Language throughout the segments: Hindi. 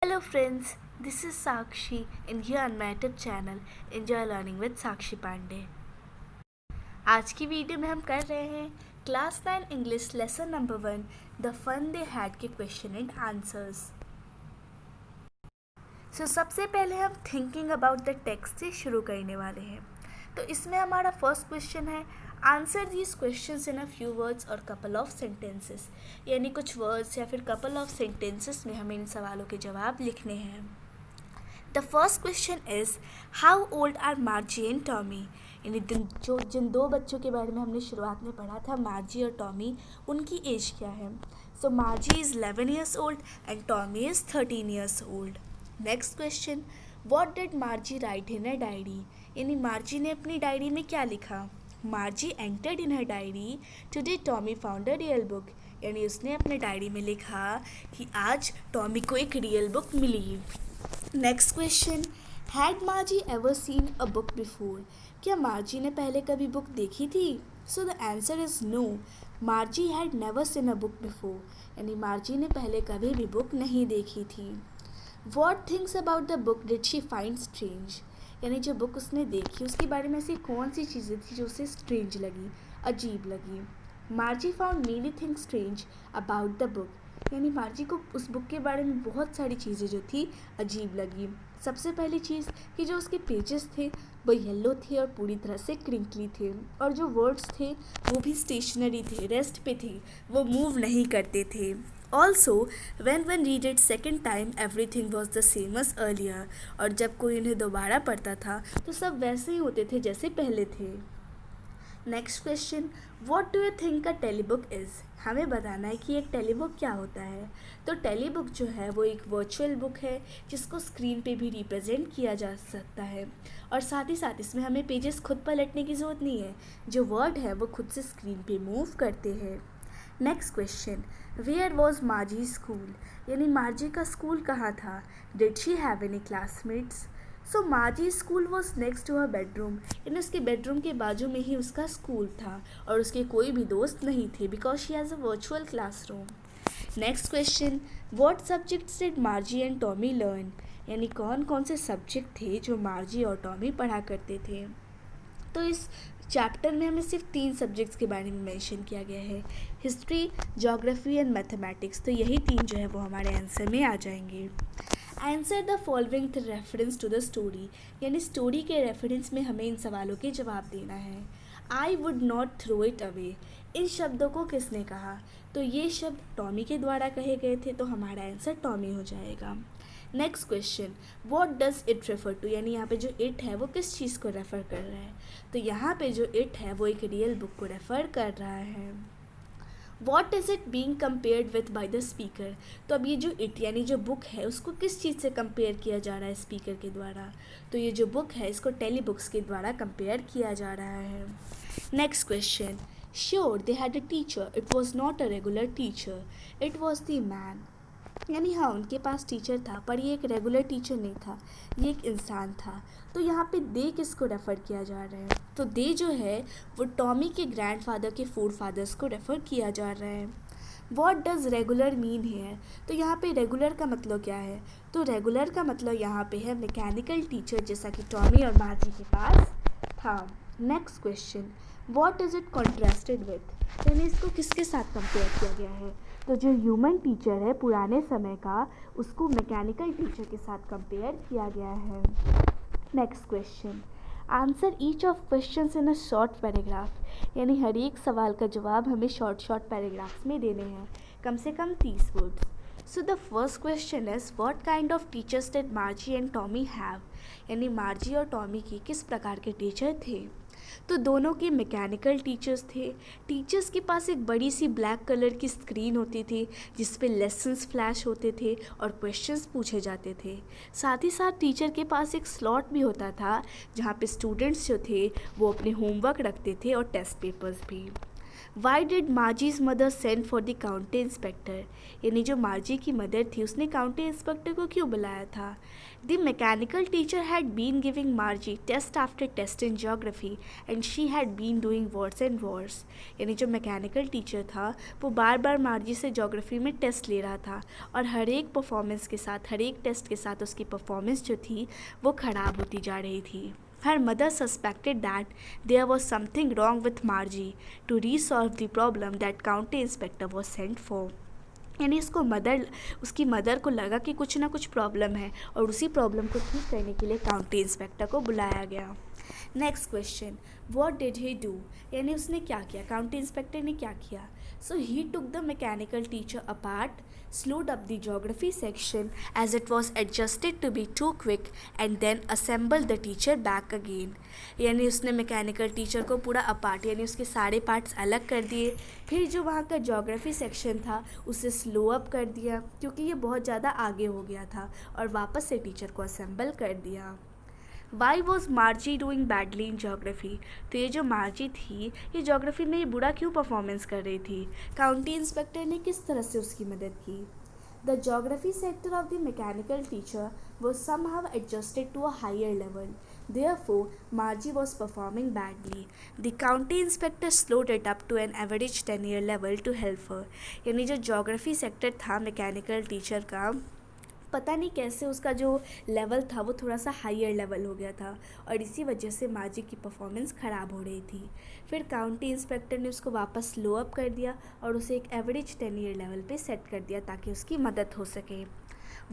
Hello friends, this is Sakshi and here on my YouTube channel Enjoy Learning with Sakshi Pandey। आज की वीडियो में हम कर रहे हैं class 9 English lesson number 1 the fun they had के क्वेश्चन एंड आंसर्स। सबसे पहले हम थिंकिंग अबाउट द टेक्स्ट से शुरू करने वाले हैं। तो इसमें हमारा फर्स्ट क्वेश्चन है answer these questions in a few words और कपल ऑफ सेंटेंसेस, यानी कुछ वर्ड्स या फिर कपल ऑफ सेंटेंसेस में हमें इन सवालों के जवाब लिखने हैं। The first question is how old are Margie and Tommy, यानी जिन दो बच्चों के बारे में हमने शुरुआत में पढ़ा था मार्जी और टॉमी, उनकी एज क्या है। So Margie is 11 years old and Tommy is 13 years old. Next question what did Margie write in a diary, यानी मार्जी ने अपनी डायरी में क्या लिखा। Margie entered in her diary today Tommy found a real book, यानी उसने अपने डायरी में लिखा कि आज टॉमी को एक रियल बुक मिली। Next question had Margie ever seen a book before, क्या मार्जी ने पहले कभी बुक देखी थी। So the answer is no, Margie had never seen a book before, यानी मार्जी ने पहले कभी भी बुक नहीं देखी थी। What things about the book did she find strange, यानी जो बुक उसने देखी उसके बारे में ऐसी कौन सी चीज़ें थी जो उसे स्ट्रेंज लगी, अजीब लगी। मार्जी found many things strange about the book, यानी मार्जी को उस बुक के बारे में बहुत सारी चीज़ें जो थी अजीब लगी। सबसे पहली चीज़ कि जो उसके पेजेस थे वो येलो थे और पूरी तरह से क्रिंकली थे, और जो वर्ड्स थे वो भी स्टेशनरी थे, रेस्ट पे थे, वो मूव नहीं करते थे। Also when one read it second time everything was the same as earlier, और जब कोई उन्हें दोबारा पढ़ता था तो सब वैसे ही होते थे जैसे पहले थे। Next question what do you think a telebook is, हमें बताना है कि एक टेलीबुक क्या होता है। तो टेलीबुक जो है वो एक वर्चुअल बुक है जिसको स्क्रीन पे भी रिप्रेजेंट किया जा सकता है, और साथ ही साथ इसमें हमें पेजेस खुद पलटने की ज़रूरत नहीं है, जो वर्ड है वो खुद से स्क्रीन पे मूव करते हैं। Next question where was Margie school, यानी मार्जी का स्कूल कहाँ था। Did she have any classmates. So Margie school was next to her bedroom, यानी उसके बेडरूम के बाजू में ही उसका स्कूल था और उसके कोई भी दोस्त नहीं थे because she has a virtual classroom. Next question what subjects did मार्जी and Tommy learn, यानी कौन कौन से सब्जेक्ट थे जो मार्जी और टॉमी पढ़ा करते थे। तो इस चैप्टर में हमें सिर्फ 3 सब्जेक्ट्स के बारे में मेंशन किया गया है, हिस्ट्री, ज्योग्राफी एंड मैथमेटिक्स। तो यही 3 जो है वो हमारे आंसर में आ जाएंगे। Answer the following with reference to the story, यानी स्टोरी के रेफरेंस में हमें इन सवालों के जवाब देना है। I would not throw it away, इन शब्दों को किसने कहा। तो ये शब्द टॉमी के द्वारा कहे गए थे, तो हमारा आंसर टॉमी हो जाएगा। Next question what does it refer to, यानी यहाँ पे जो इट है वो किस चीज़ को रेफ़र कर रहा है। तो यहाँ पे जो इट है वो एक रियल बुक को रेफ़र कर रहा है। What is it being compared with by the speaker, तो अब ये जो इट यानी जो बुक है उसको किस चीज़ से कंपेयर किया जा रहा है स्पीकर के द्वारा। तो ये जो बुक है इसको टेली बुक्स के द्वारा कंपेयर किया जा रहा है। Next question sure they had a teacher, it was not a regular teacher, it was the man, यानी हाँ उनके पास टीचर था पर ये एक रेगुलर टीचर नहीं था, ये एक इंसान था। तो यहाँ पे दे किसको रेफ़र किया जा रहा है, तो दे जो है वो टॉमी के ग्रैंडफादर के फोर फादर्स को रेफ़र किया जा रहा है। वॉट डज़ रेगुलर मीन है, तो यहाँ पे रेगुलर का मतलब क्या है। तो रेगुलर का मतलब यहाँ पे है मैकेनिकल टीचर, जैसा कि टॉमी और मार्जी के पास था। Next question what is it contrasted with, यानी इसको किसके साथ कंपेयर किया गया है। तो जो ह्यूमन टीचर है पुराने समय का, उसको मैकेनिकल टीचर के साथ कंपेयर किया गया है। Next question answer each of questions in a short paragraph, यानी हर एक सवाल का जवाब हमें शॉर्ट पैराग्राफ्स में देने हैं, कम से कम 30 words. So the first question is what kind of teachers did मार्जी and Tommy have, यानी मार्जी और टॉमी की किस प्रकार के टीचर थे। तो दोनों के मैकेनिकल टीचर्स थे। टीचर्स के पास एक बड़ी सी ब्लैक कलर की स्क्रीन होती थी जिस पे लेसन्स फ्लैश होते थे और क्वेश्चंस पूछे जाते थे। साथ ही साथ टीचर के पास एक स्लॉट भी होता था जहाँ पे स्टूडेंट्स जो थे वो अपने होमवर्क रखते थे और टेस्ट पेपर्स भी। Why did Margie's mother send for the county inspector, यानी जो मार्जी की मदर थी उसने काउंटी इंस्पेक्टर को क्यों बुलाया था. The mechanical teacher had been giving Margie test after test in geography and she had been doing worse and worse, यानी जो मैकेनिकल टीचर था वो बार बार मार्जी से जोग्राफी में टेस्ट ले रहा था और हर एक परफॉर्मेंस के साथ, हर एक टेस्ट के साथ उसकी परफॉर्मेंस जो थी वो ख़राब होती जा रही थी. Her mother suspected that there was something wrong with Margie to resolve the problem that county inspector was sent for. यानी उसकी मदर को लगा कि कुछ ना कुछ प्रॉब्लम है और उसी प्रॉब्लम को ठीक करने के लिए काउंटी इंस्पेक्टर को बुलाया गया. Next question, what did he do, यानी उसने क्या किया, काउंटी इंस्पेक्टर ने क्या किया. So he took the mechanical teacher apart, slowed up the geography section as it was adjusted to be too quick and then assembled the teacher back again. यानी उसने मैकेनिकल टीचर को पूरा अपार्ट यानी उसके सारे पार्ट्स अलग कर दिए, फिर जो वहाँ का जोग्राफी सेक्शन था उसे स्लो अप कर दिया क्योंकि ये बहुत ज़्यादा आगे हो गया था और वापस से टीचर को असेंबल कर दिया. Why was मार्जी doing badly in geography, तो ये जो मार्जी थी ये जोग्राफी में ये बुरा क्यों परफॉर्मेंस कर रही थी. काउंटी इंस्पेक्टर ने किस तरह से उसकी मदद की. The geography sector of the mechanical teacher was somehow adjusted to a higher level, therefore Margie was performing badly. The county inspector slowed it up to an average 10-year level to help her. यानी जो जोग्राफी सेक्टर था मैकेनिकल टीचर का, पता नहीं कैसे उसका जो लेवल था वो थोड़ा सा हायर लेवल हो गया था और इसी वजह से मार्जी की परफॉर्मेंस ख़राब हो रही थी. फिर काउंटी इंस्पेक्टर ने उसको वापस लो अप कर दिया और उसे एक एवरेज 10-year लेवल पे सेट कर दिया ताकि उसकी मदद हो सके.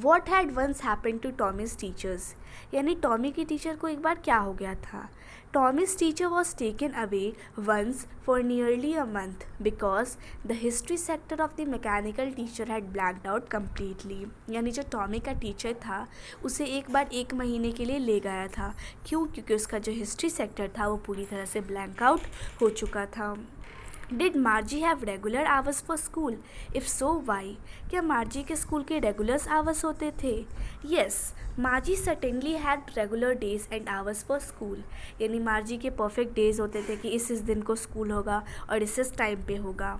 What had once happen to Tommy's teachers, यानी टॉमी की टीचर को एक बार क्या हो गया था. Tommy's teacher was taken away once for nearly a month because the history sector of the mechanical teacher had blanked out completely. यानी जो टॉमी का टीचर था उसे एक बार 1 महीने के लिए ले गया था. क्यों, क्योंकि उसका जो हिस्ट्री सेक्टर था वो पूरी तरह से ब्लैंक आउट हो चुका था. Did Margie have regular hours for school, if so why, क्या मार्जी के स्कूल के रेगुलर आवर्स होते थे. Yes, Margie certainly had regular days and hours for school, यानी मार्जी के परफेक्ट डेज होते थे कि इस दिन को स्कूल होगा और इस टाइम पे होगा.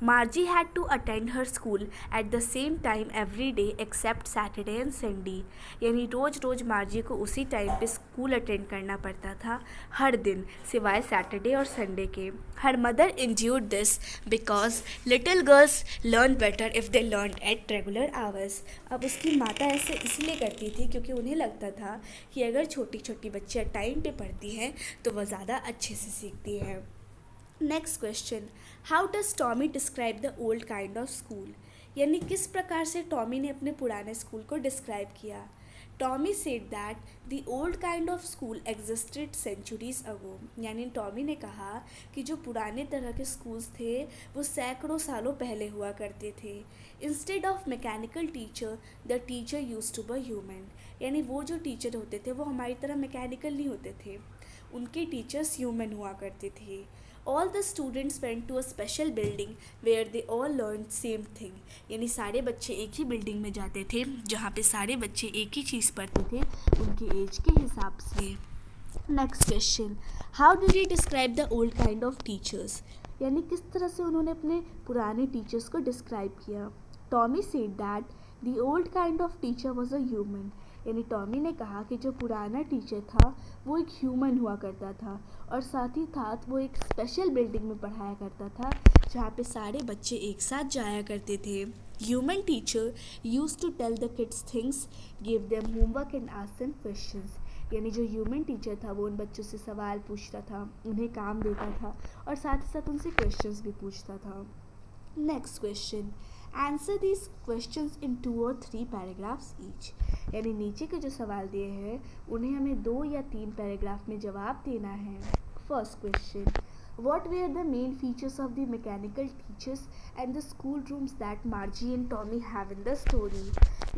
Margie had to attend her school at the same time every day except Saturday and Sunday, यानी रोज़ रोज़ मार्जी को उसी टाइम पे स्कूल अटेंड करना पड़ता था हर दिन सिवाय सैटरडे और संडे के. Her mother endured this because little girls learn better if they learn at regular hours. अब उसकी माता ऐसे इसलिए करती थी क्योंकि उन्हें लगता था कि अगर छोटी छोटी बच्चियाँ टाइम पे पढ़ती हैं तो वह ज़्यादा अच्छे से सीखती हैं. Next question, how does Tommy describe the old kind of school, यानी किस प्रकार से टॉमी ने अपने पुराने स्कूल को डिस्क्राइब किया. Tommy said that the old kind of school existed centuries ago, यानी टॉमी ने कहा कि जो पुराने तरह के स्कूल्स थे वो सैकड़ों सालों पहले हुआ करते थे. Instead of mechanical teacher the teacher use to be human, यानी वो जो टीचर होते थे वो हमारी तरह मैकेनिकल नहीं होते थे, उनके टीचर्स ह्यूमन हुआ करते थे. All the students went to a special building where they all learned same thing, यानी सारे बच्चे एक ही बिल्डिंग में जाते थे जहाँ पे सारे बच्चे एक ही चीज़ पढ़ते थे उनके एज के हिसाब से. Next question, how did he describe the old kind of teachers, यानी किस तरह से उन्होंने अपने पुराने टीचर्स को डिस्क्राइब किया. Tommy said that the old kind of teacher was a human, यानी टॉमी ने कहा कि जो पुराना टीचर था वो एक ह्यूमन हुआ करता था और साथ ही साथ वो एक स्पेशल बिल्डिंग में पढ़ाया करता था जहाँ पे सारे बच्चे एक साथ जाया करते थे. Human teacher used to tell the kids things, give them homework and ask them questions, यानी जो ह्यूमन टीचर था वो उन बच्चों से सवाल पूछता था, उन्हें काम देता था और साथ ही साथ उनसे क्वेश्चंस भी पूछता था. Next question, answer these questions in 2 or 3 paragraphs each, यानी नीचे के जो सवाल दिए हैं उन्हें हमें 2 या 3 पैराग्राफ में जवाब देना है. First question, what were the main features of the mechanical teachers and the school rooms that Margie and Tommy have in the story,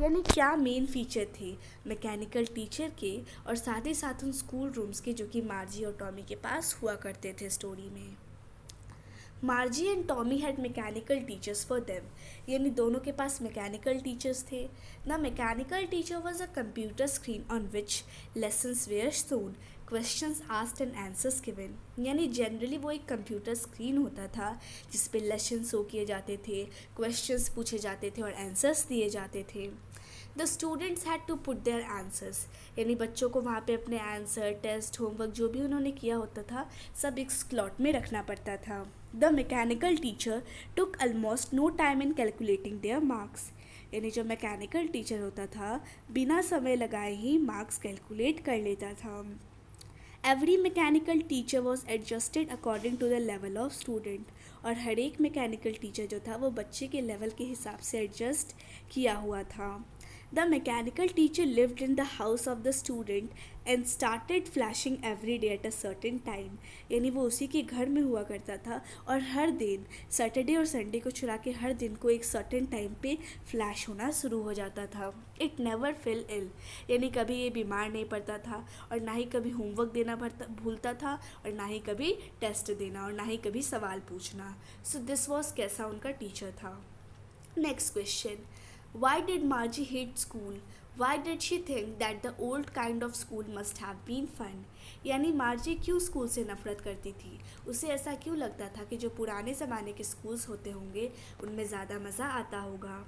यानी क्या मेन फीचर थे मैकेनिकल टीचर के और साथ ही साथ उन स्कूल रूम्स के जो कि मार्जी और टॉमी के पास हुआ करते थे स्टोरी में. Margie and Tommy had mechanical teachers for them, यानी दोनों के पास मैकेनिकल टीचर्स थे. The mechanical teacher was a computer screen on which lessons were shown. Questions asked and answers given. यानी जनरली वो एक कंप्यूटर स्क्रीन होता था जिस पे लेसन शो किए जाते थे, क्वेश्चंस पूछे जाते थे और आंसर्स दिए जाते थे। The students had to put their answers, यानी बच्चों को वहाँ पे अपने आंसर, टेस्ट, होमवर्क जो भी उन्होंने किया होता था सब एक स्लॉट में रखना पड़ता था। The mechanical teacher took almost no time in calculating their marks, यानी जो मैकेनिकल टीचर होता था बिना समय लगाए ही मार्क्स कैलकुलेट कर लेता था। Every mechanical teacher was adjusted according to the level of student, और हर एक मैकेनिकल टीचर जो था वो बच्चे के लेवल के हिसाब से एडजस्ट किया हुआ था। The mechanical teacher lived in the house of the student and started flashing every day at a certain time, यानी वो उसी के घर में हुआ करता था और हर दिन सैटरडे और संडे को चुरा के हर दिन को एक सर्टेन टाइम पे फ्लैश होना शुरू हो जाता था। इट नेवर फेल इल, यानी कभी ये बीमार नहीं पड़ता था और ना ही कभी होमवर्क देना भूलता था और ना ही कभी टेस्ट देना और ना ही कभी सवाल पूछना। सो दिस वॉज कैसा उनका टीचर था। Next question, why did Margie hate school? Why did she think that the old kind of school must have been fun? यानी मार्जी क्यों स्कूल से नफ़रत करती थी, उसे ऐसा क्यों लगता था कि जो पुराने ज़माने के स्कूल्स होते होंगे उनमें ज़्यादा मज़ा आता होगा।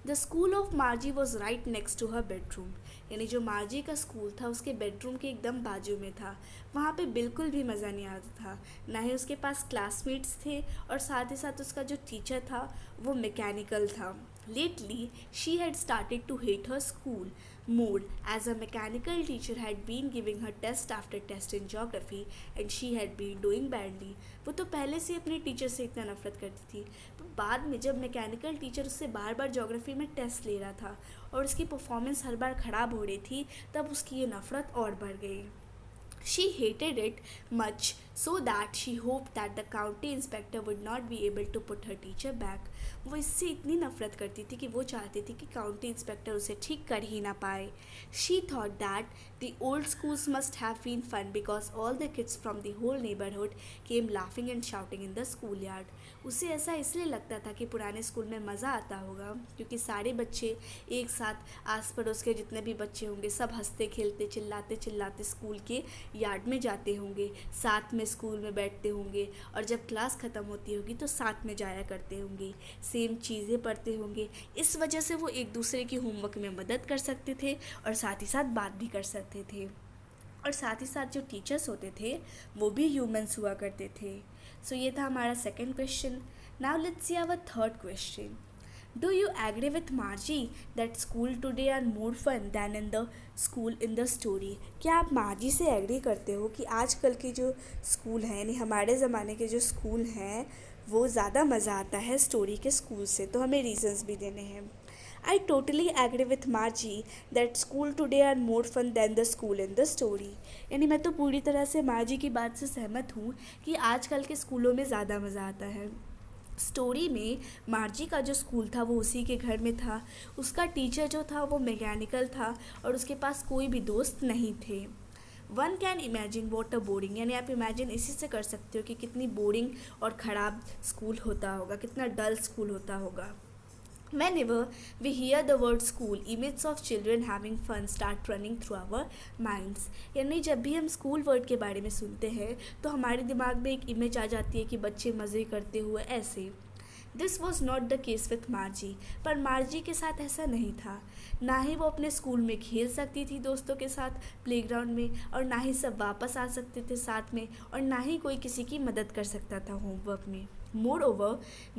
The school of Margie was right next to her bedroom, यानी जो मार्जी का स्कूल था उसके बेडरूम के एकदम बाजू में था। वहाँ पे बिल्कुल भी मज़ा नहीं आता था, ना ही उसके पास क्लासमेट्स थे और साथ ही साथ उसका जो टीचर था वो मैकेनिकल था। Lately, she had started to hate her school more as a mechanical teacher had been giving her test after test in geography and she had been doing badly. वो तो पहले से अपने टीचर से इतना नफरत करती थी, तो बाद में जब मैकेनिकल टीचर उससे बार बार ज्योग्राफी में टेस्ट ले रहा था और उसकी परफॉर्मेंस हर बार ख़राब हो रही थी, तब उसकी ये नफ़रत और बढ़ गई। She hated it much so that she hoped that the county inspector would not be able to put her teacher back. वो इससे इतनी नफ़रत करती थी कि वो चाहती थी कि काउंटी इंस्पेक्टर उसे ठीक कर ही ना पाए। She thought that the old schools must have been fun because all the kids from the whole neighborhood came laughing and shouting in the schoolyard. उसे ऐसा इसलिए लगता था कि पुराने स्कूल में मज़ा आता होगा क्योंकि सारे बच्चे एक साथ आस पड़ोस के जितने भी बच्चे होंगे सब हंसते खेलते चिल्लाते चिल्लाते स्कूल के यार्ड में जाते होंगे, साथ में स्कूल में बैठते होंगे और जब क्लास ख़त्म होती होगी तो साथ में जाया करते होंगे, सेम चीज़ें पढ़ते होंगे। इस वजह से वो एक दूसरे की होमवर्क में मदद कर सकते थे और साथ ही साथ बात भी कर सकते थे। और साथ ही साथ जो टीचर्स होते थे वो भी ह्यूमंस हुआ करते थे। सो ये था हमारा second question. Now let's see our third question. Do you agree with Margie that school today are more fun than in the school in the story? क्या आप मार्जी से एग्री करते हो कि आजकल के जो स्कूल हैं यानी हमारे ज़माने के जो स्कूल हैं वो ज़्यादा मज़ा आता है स्टोरी के स्कूल से? तो हमें रीजंस भी देने हैं। I totally agree with Margie that school today are more fun than the school in the story. यानी मैं तो पूरी तरह से मार्जी की बात से सहमत हूँ कि आजकल के स्कूलों में ज़्यादा मज़ा आता है। स्टोरी में मार्जी का जो स्कूल था वो उसी के घर में था, उसका टीचर जो था वो मैकेनिकल था और उसके पास कोई भी दोस्त नहीं थे। One can imagine what a boring, यानी आप इमेजिन इसी से कर सकते हो कि कितनी बोरिंग और ख़राब स्कूल होता होगा, कितना डल स्कूल होता होगा। Whenever we hear the word school, images of children having fun start running through our minds. यानी जब भी हम स्कूल वर्ड के बारे में सुनते हैं तो हमारे दिमाग में एक इमेज आ जाती है कि बच्चे मज़े करते हुए ऐसे। This was not the case with मार्जी, पर मार्जी के साथ ऐसा नहीं था। ना ही वो अपने स्कूल में खेल सकती थी दोस्तों के साथ प्लेग्राउंड में और ना ही सब वापस आ सकते थे साथ में और ना ही कोई किसी की मदद कर सकता था होमवर्क में। Moreover,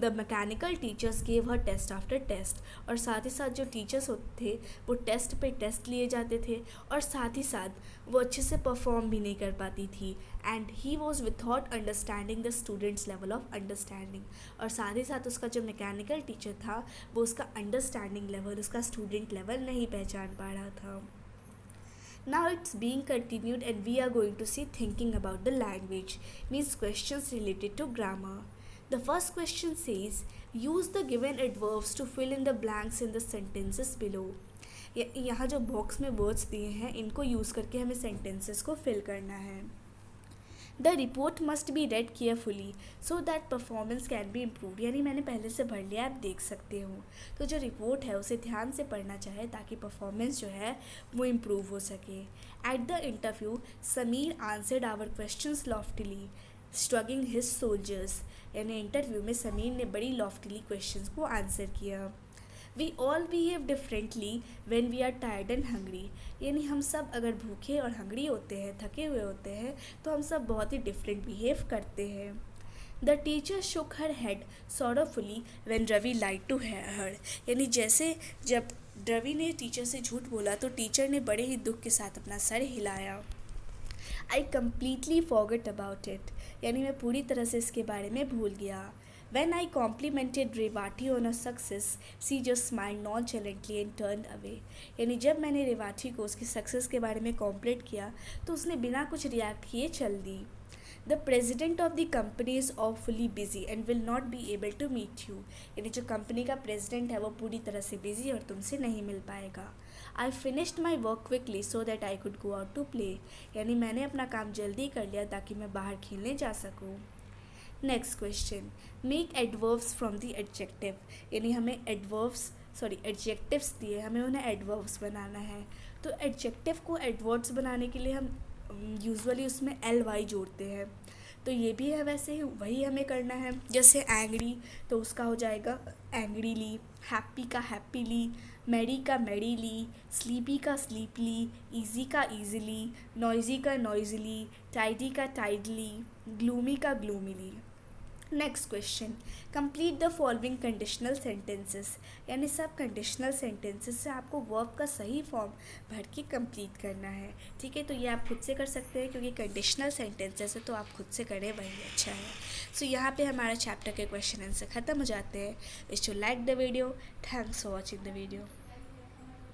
the mechanical teachers gave her test after test, और साथ ही साथ जो टीचर्स होते थे वो टेस्ट पे टेस्ट लिए जाते थे और साथ ही साथ वो अच्छे से परफॉर्म भी नहीं कर पाती थी। And he was without understanding the students level of understanding, और साथ ही साथ उसका जो मैकेनिकल टीचर था वो उसका अंडरस्टैंडिंग लेवल, उसका स्टूडेंट लेवल नहीं पहचान पा रहा था। Now it's being continued and we are going to see thinking about the language, means questions related to grammar. The first question says, use the given adverbs to fill in the blanks in the sentences below. यहाँ जो बॉक्स में वर्ड्स दिए हैं इनको यूज़ करके हमें सेंटेंसेस को फिल करना है। The report must be red carefully so that performance can be improve, यानी मैंने पहले से भर लिया, आप देख सकते हो। तो जो रिपोर्ट है उसे ध्यान से पढ़ना चाहिए ताकि परफॉर्मेंस जो है वो इम्प्रूव हो सके। At the interview Sameer answered our questions loftily shrugging his shoulders, यानी इंटरव्यू में समीर ने बड़ी लॉफ्टली क्वेश्चंस को आंसर किया। We all behave differently when we are tired and hungry, यानी हम सब अगर भूखे और हंग्री होते हैं, थके हुए होते हैं, तो हम सब बहुत ही डिफरेंट बिहेव करते हैं। The teacher shook her head sorrowfully when Ravi lied to her, यानी जैसे जब रवि ने टीचर से झूठ बोला तो टीचर ने बड़े ही दुख के साथ अपना सर हिलाया। I completely forget about it, यानी मैं पूरी तरह से इसके बारे में भूल गया। When I complimented Revati on her success, she just smiled nonchalantly and turned away. यानी जब मैंने रेवाटी को उसकी सक्सेस के बारे में कॉम्प्लीट किया तो उसने बिना कुछ रिएक्ट किए चल दी। The president of the company is awfully busy and will not be able to meet you, यानी जो कंपनी का प्रेजिडेंट है वो पूरी तरह से बिजी और तुमसे नहीं मिल पाएगा। I finished my work quickly so that I could go out to play, यानी मैंने अपना काम जल्दी कर लिया ताकि मैं बाहर खेलने जा सकूँ। Next question, make adverbs from the adjective, यानी हमें एडजेक्टिव्स दिए, हमें उन्हें एडवर्ब्स बनाना है। तो एडजेक्टिव को एडवर्ब्स बनाने के लिए हम यूजुअली उसमें ly जोड़ते हैं, तो ये भी है वैसे ही वही हमें करना है। जैसे एंग्री तो उसका हो जाएगा एंग्रीली, हैप्पी का हैप्पीली, मैडी का मैडीली, स्लीपी का स्लीपली, ईजी का ईजिली, नॉइजी का नॉइजली, टाइडी का टाइडली, ग्लूमी का gloomily. Next question, complete the following conditional sentences, यानी सब कंडीशनल सेंटेंसेस से आपको वर्ब का सही फॉर्म भर के कंप्लीट करना है। ठीक है, तो ये आप खुद से कर सकते हैं क्योंकि कंडीशनल सेंटेंसेस है तो आप खुद से करें वही अच्छा है। सो यहाँ पे हमारा चैप्टर के क्वेश्चन आंसर ख़त्म हो जाते हैं। इस to like the video, thanks for watching the video.